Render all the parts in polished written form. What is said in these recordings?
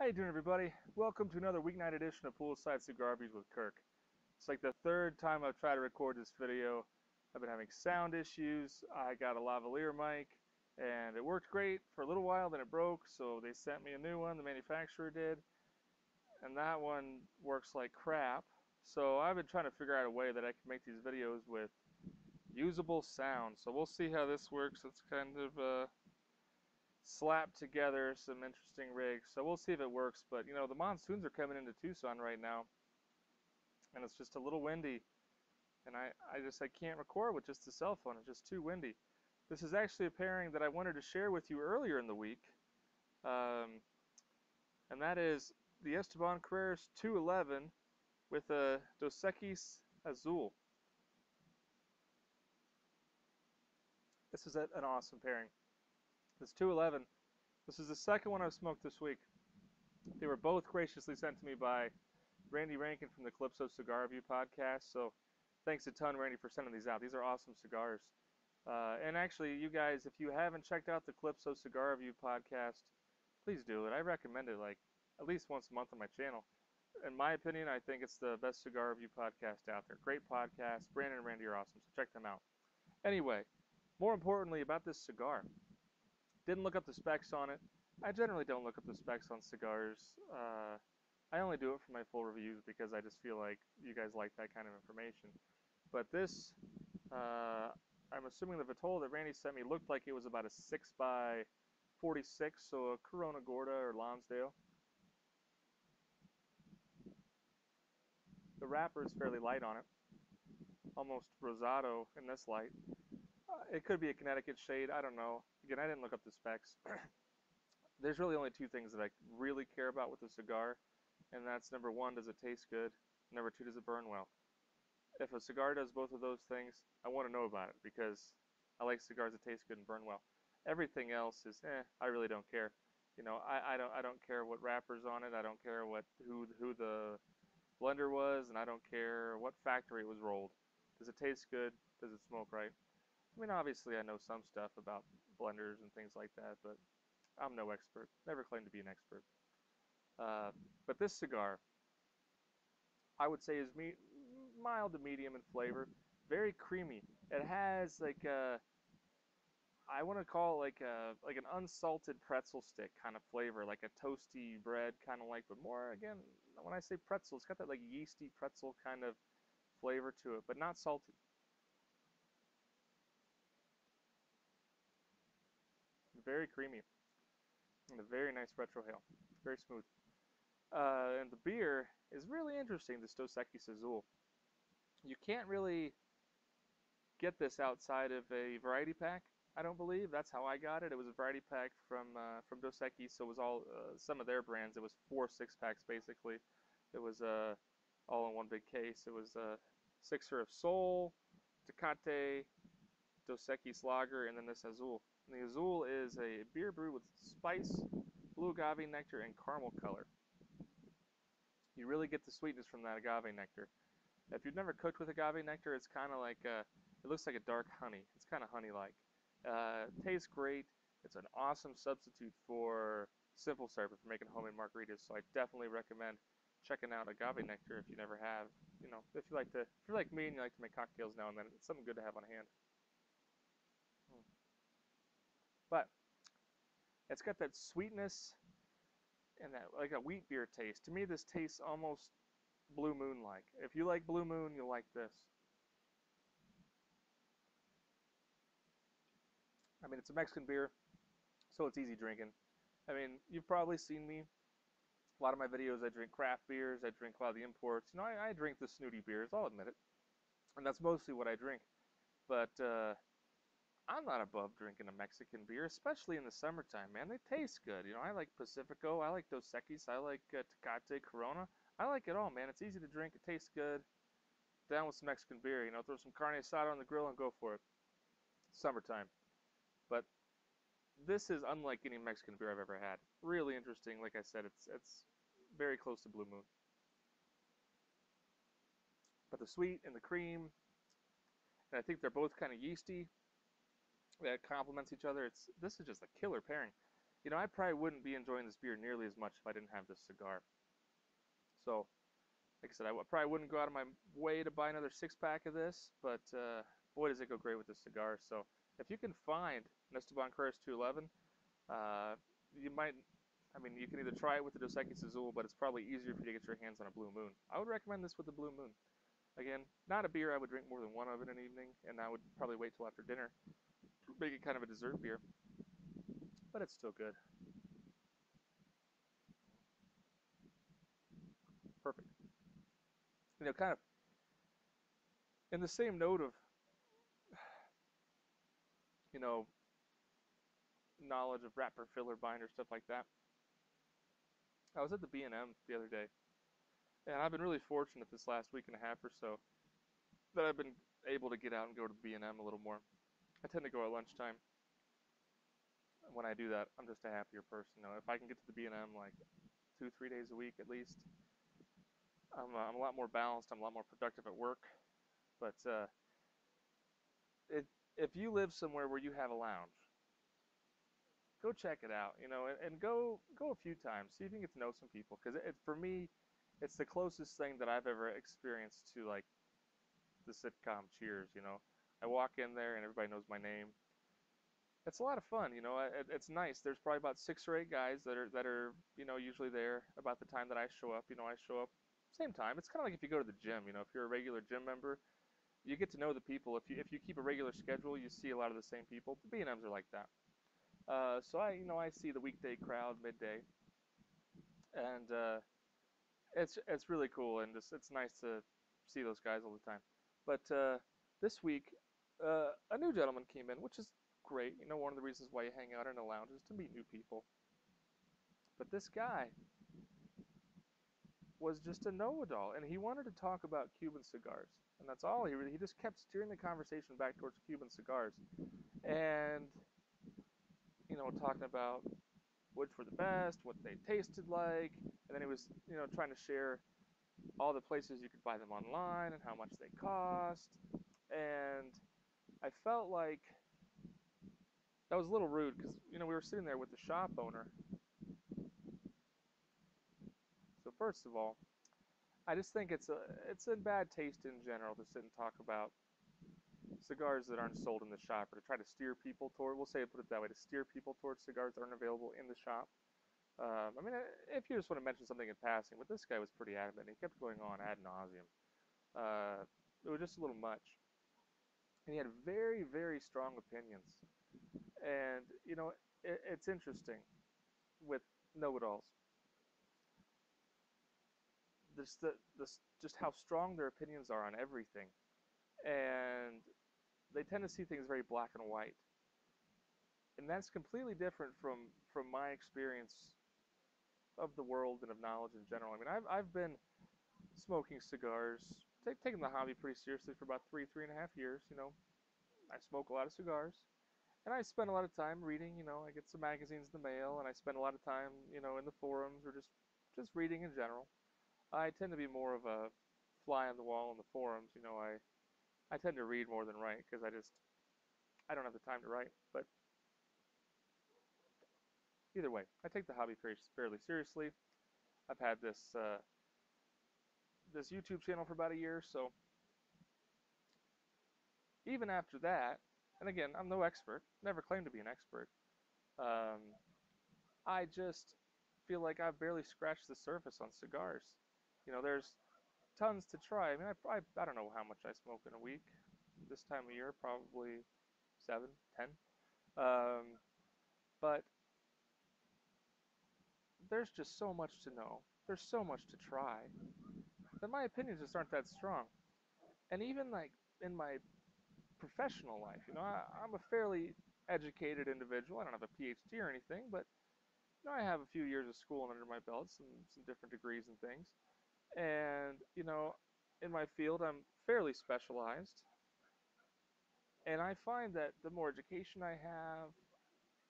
How you doing, everybody? Welcome to another weeknight edition of Poolside Cigar Reviews with Kirk. It's like the third time I've tried to record this video. I've been having sound issues. I got a lavalier mic, and it worked great for a little while, then it broke, so they sent me a new one, the manufacturer did, and that one works like crap. So I've been trying to figure out a way that I can make these videos with usable sound. So we'll see how this works. It's kind of slapped together some interesting rigs. So we'll see if it works. But you know, the monsoons are coming into Tucson right now, and it's just a little windy. And I can't record with just the cell phone. It's just too windy. This is actually a pairing that I wanted to share with you earlier in the week, um, and that is the Esteban Carreras 211 with a Dos Equis Azul. This is an awesome pairing. This 211. This is the second one I've smoked this week. They were both graciously sent to me by Randy Rankin from the Calypso Cigar Review podcast. So thanks a ton, Randy, for sending these out. These are awesome cigars. And actually, you guys, if you haven't checked out the Calypso Cigar Review podcast, please do it. I recommend it like at least once a month on my channel. In my opinion, I think it's the best cigar review podcast out there. Great podcast. Brandon and Randy are awesome, so check them out. Anyway, more importantly about this cigar. Didn't look up the specs on it. I generally don't look up the specs on cigars. I only do it for my full reviews because I just feel like you guys like that kind of information. But this, I'm assuming the Vitola that Randy sent me looked like it was about a 6 by 46, so a Corona Gorda or Lonsdale. The wrapper is fairly light on it, almost rosado in this light. It could be a Connecticut shade, I don't know. Again, I didn't look up the specs. There's really only two things that I really care about with a cigar, and that's number one, does it taste good? Number two, does it burn well? If a cigar does both of those things, I want to know about it because I like cigars that taste good and burn well. Everything else is, I really don't care. You know, I don't care what wrapper's on it. I don't care who the blender was, and I don't care what factory it was rolled. Does it taste good? Does it smoke right? I mean, obviously, I know some stuff about blenders and things like that, but I'm no expert. Never claimed to be an expert. Uh, but this cigar, I would say, is mild to medium in flavor. Very creamy. It has like a, I want to call it like an unsalted pretzel stick kind of flavor, like a toasty bread kind of like, but more again, when I say pretzel, it's got that like yeasty pretzel kind of flavor to it, but not salty. Very creamy and a very nice retrohale. Very smooth. And the beer is really interesting, this Dos Equis Azul. You can't really get this outside of a variety pack, I don't believe. That's how I got it. It was a variety pack from Dos Equis, so it was all some of their brands. It was 4 6-packs basically. It was all in one big case. It was a sixer of Sol, Tecate, Dos Equis Lager, and then this Azul. And the Azul is a beer brewed with spice, blue agave nectar, and caramel color. You really get the sweetness from that agave nectar. If you've never cooked with agave nectar, it's kind of like it looks like a dark honey. It's kind of honey-like. Tastes great. It's an awesome substitute for simple syrup if you're making homemade margaritas. So I definitely recommend checking out agave nectar if you never have. You know, if you're like me and you like to make cocktails now and then, it's something good to have on hand. But it's got that sweetness and that like a wheat beer taste. To me, this tastes almost Blue Moon like. If you like Blue Moon, you'll like this. I mean, it's a Mexican beer, so it's easy drinking. I mean, you've probably seen me. A lot of my videos, I drink craft beers. I drink a lot of the imports. You know, I drink the snooty beers. I'll admit it, and that's mostly what I drink. But I'm not above drinking a Mexican beer, especially in the summertime. Man, they taste good. You know, I like Pacifico. I like Dos Equis. I like Tecate, Corona. I like it all, man. It's easy to drink. It tastes good. Down with some Mexican beer. You know, throw some carne asada on the grill and go for it. Summertime. But this is unlike any Mexican beer I've ever had. Really interesting. Like I said, it's very close to Blue Moon. But the sweet and the cream, and I think they're both kind of yeasty. That complements each other. This is just a killer pairing. I probably wouldn't be enjoying this beer nearly as much if I didn't have this cigar. So, like I said, I probably wouldn't go out of my way to buy another six pack of this, but boy, does it go great with this cigar. So, if you can find an Esteban Carreras 211, uh, you might, I mean, you can either try it with the Dos Equis Azul, but it's probably easier for you to get your hands on a Blue Moon. I would recommend this with the Blue Moon. Again, not a beer I would drink more than one of in an evening, and I would probably wait till after dinner to make it kind of a dessert beer, but it's still good. Perfect. Kind of in the same note of, you know, knowledge of wrapper, filler, binder, stuff like that. I was at the B&M the other day, and I've been really fortunate this last week and a half or so that I've been able to get out and go to the B&M a little more. I tend to go at lunchtime. When I do that, I'm just a happier person. If I can get to the B&M like 2, 3 days a week at least, I'm a lot more balanced. I'm a lot more productive at work. But it, if you live somewhere where you have a lounge, go check it out. And go a few times. See if you can get to know some people. Because for me, it's the closest thing that I've ever experienced to like the sitcom Cheers. I walk in there and everybody knows my name. It's a lot of fun. It's nice. There's probably about 6 or 8 guys that are usually there about the time that I show up. I show up same time. It's kind of like if you go to the gym. If you're a regular gym member, you get to know the people. If you keep a regular schedule, you see a lot of the same people. The B&Ms are like that. So I see the weekday crowd midday, and it's really cool, and it's nice to see those guys all the time. But this week, a new gentleman came in, which is great. One of the reasons why you hang out in a lounge is to meet new people. But this guy was just a know-it-all, and he wanted to talk about Cuban cigars, and that's all. He just kept steering the conversation back towards Cuban cigars, and talking about which were the best, what they tasted like, and then he was trying to share all the places you could buy them online and how much they cost, and I felt like that was a little rude because we were sitting there with the shop owner. So first of all, I just think it's in bad taste in general to sit and talk about cigars that aren't sold in the shop, or to try to steer people toward, we'll say, put it that way, to steer people towards cigars that aren't available in the shop. I mean, if you just want to mention something in passing, but this guy was pretty adamant. He kept going on ad nauseum. It was just a little much. And he had very, very strong opinions. And, it's interesting with know-it-alls. Just how strong their opinions are on everything. And they tend to see things very black and white. And that's completely different from my experience of the world and of knowledge in general. I mean, I've been smoking cigars, taking the hobby pretty seriously for about 3.5 years. I smoke a lot of cigars, and I spend a lot of time reading. I get some magazines in the mail, and I spend a lot of time, in the forums or just reading in general. I tend to be more of a fly on the wall in the forums. I tend to read more than write because I don't have the time to write. But either way, I take the hobby fairly seriously. I've had this YouTube channel for about a year, so even after that, and again, I'm no expert, never claimed to be an expert. Um, I just feel like I've barely scratched the surface on cigars. There's tons to try. I mean, I don't know how much I smoke in a week. This time of year, probably 7, 10. But there's just so much to know. There's so much to try that my opinions just aren't that strong. And even like in my professional life, I'm a fairly educated individual. I don't have a PhD or anything, but I have a few years of schooling under my belt, some different degrees and things. And in my field, I'm fairly specialized. And I find that the more education I have,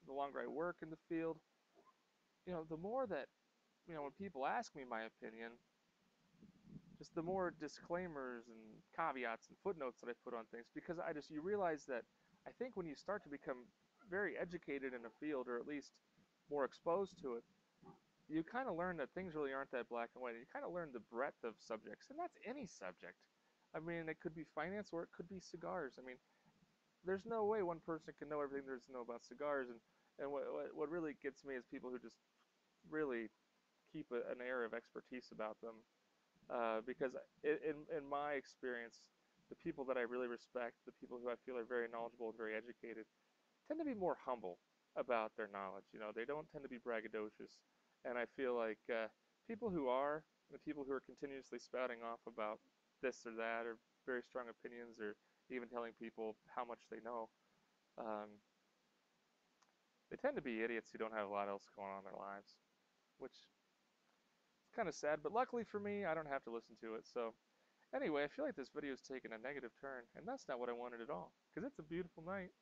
the longer I work in the field, the more that when people ask me my opinion, just the more disclaimers and caveats and footnotes that I put on things, because you realize that I think when you start to become very educated in a field, or at least more exposed to it, you kind of learn that things really aren't that black and white. You kind of learn the breadth of subjects, and that's any subject. I mean, it could be finance or it could be cigars. I mean, there's no way one person can know everything there is to know about cigars. And what really gets me is people who just really keep an air of expertise about them. Because in my experience, the people that I really respect, the people who I feel are very knowledgeable and very educated, tend to be more humble about their knowledge. You know, they don't tend to be braggadocious. And I feel like people who are, the people who are continuously spouting off about this or that, or very strong opinions, or even telling people how much they know, um, they tend to be idiots who don't have a lot else going on in their lives, which is kind of sad. But luckily for me, I don't have to listen to it. So anyway, I feel like this video is taking a negative turn, and that's not what I wanted at all. Because it's a beautiful night,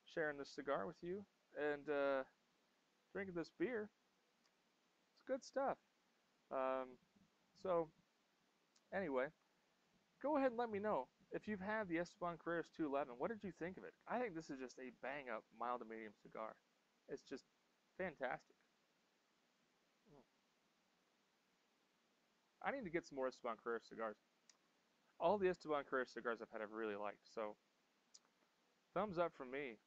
sharing this cigar with you, and drinking this beer. It's good stuff. Um, so anyway, go ahead and let me know if you've had the Esteban Carreras 211. What did you think of it? I think this is just a bang up mild to medium cigar. It's just fantastic. I need to get some more Esteban Carreras cigars. All the Esteban Carreras cigars I've had I've really liked. So thumbs up from me.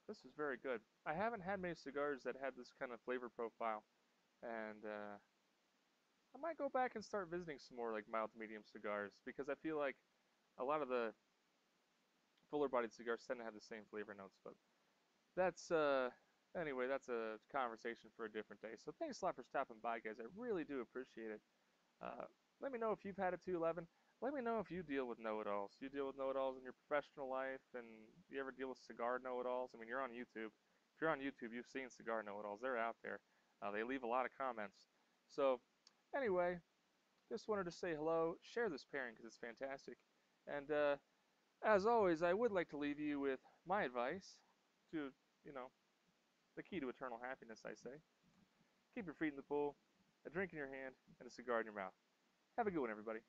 This is very good. I haven't had many cigars that had this kind of flavor profile, and I might go back and start visiting some more like mild to medium cigars because I feel like a lot of the fuller bodied cigars tend to have the same flavor notes. But that's anyway, that's a conversation for a different day. So thanks a lot for stopping by, guys. I really do appreciate it. Uh, Let me know if you've had a 211. Let me know if you deal with know-it-alls. You deal with know-it-alls in your professional life, and you ever deal with cigar know-it-alls? I mean, you're on YouTube. If you're on YouTube, you've seen cigar know-it-alls. They're out there. They leave a lot of comments. So anyway, just wanted to say hello. Share this pairing because it's fantastic. And as always, I would like to leave you with my advice to, you know, the key to eternal happiness, I say. Keep your feet in the pool, a drink in your hand, and a cigar in your mouth. Have a good one, everybody.